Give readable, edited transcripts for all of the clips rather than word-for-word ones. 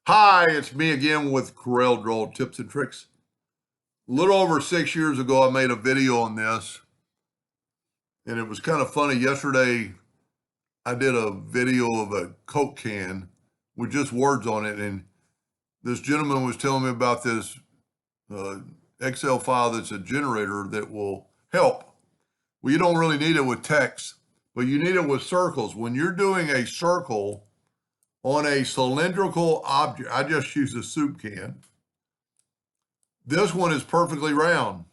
Hi, it's me again with Corel Draw Tips and Tricks. A little over 6 years ago, I made a video on this, and it was kind of funny. Yesterday, I did a video of a Coke can with just words on it, and this gentleman was telling me about this Excel file that's a generator that will help. Well, you don't really need it with text, but you need it with circles. When you're doing a circle on a cylindrical object, I just use a soup can. This one is perfectly round.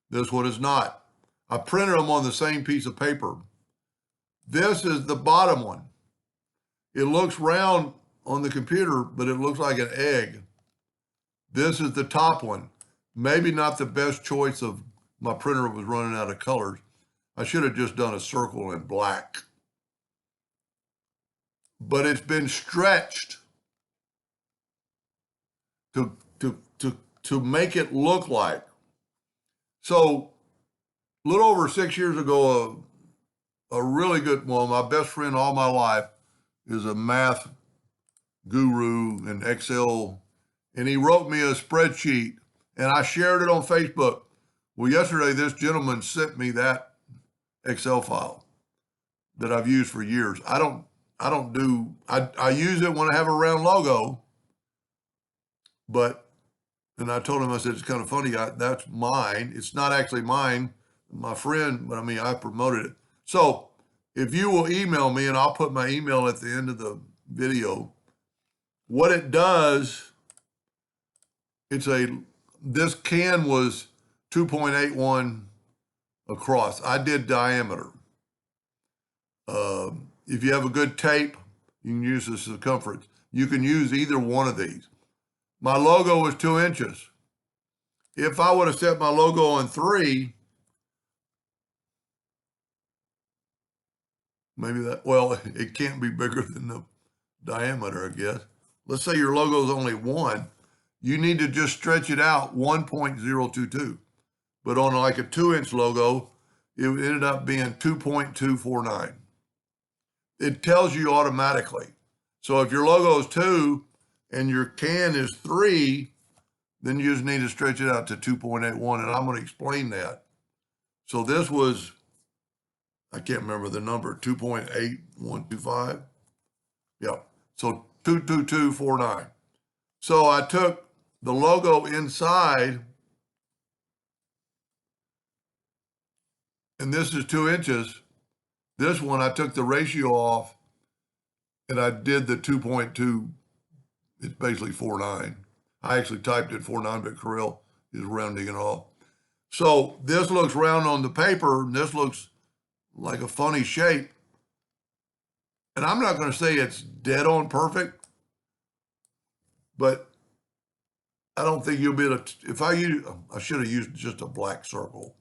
This one is not. I printed them on the same piece of paper. This is the bottom one. It looks round on the computer, but it looks like an egg. This is the top one. Maybe not the best choice of, my printer was running out of colors. I should have just done a circle in black. But it's been stretched to make it look like. So a little over 6 years ago, a really good one, my best friend all my life is a math guru in Excel, and he wrote me a spreadsheet and I shared it on Facebook. Well, yesterday, this gentleman sent me that Excel file that I've used for years. I use it when I have a round logo, and I told him, I said, it's kind of funny, that's mine. It's not actually mine, my friend, but I mean, I promoted it. So if you will email me, and I'll put my email at the end of the video, what it does, this can was 2.81 across. I did diameter. If you have a good tape, you can use the circumference. You can use either one of these. My logo was 2 inches. If I would have set my logo on 3, maybe it can't be bigger than the diameter, I guess. Let's say your logo is only 1. You need to just stretch it out 1.022. But on like a 2-inch logo, it ended up being 2.249. It tells you automatically. So if your logo is 2 and your can is 3, then you just need to stretch it out to 2.81, and I'm going to explain that. So this was, I can't remember the number, 2.8125. Yeah, so 22249. So I took the logo inside, and this is 2 inches. This one, I took the ratio off, and I did the 2.2. It's basically 49. I actually typed it 49, but Corel is rounding it off. So this looks round on the paper, and this looks like a funny shape. And I'm not going to say it's dead on perfect, but I don't think you'll be able to, I should have used just a black circle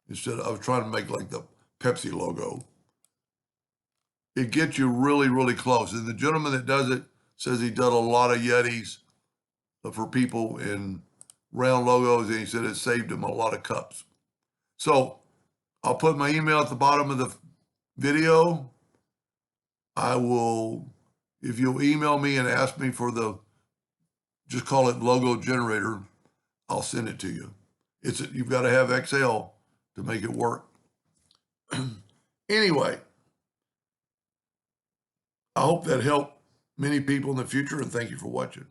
instead. I was trying to make like the Pepsi logo. It gets you really, really close. And the gentleman that does it says he done a lot of Yetis for people in round logos, and he said it saved him a lot of cups. So I'll put my email at the bottom of the video. If you'll email me and ask me for just call it logo generator, I'll send it to you. You've got to have Excel to make it work. Anyway, I hope that helped many people in the future, and thank you for watching.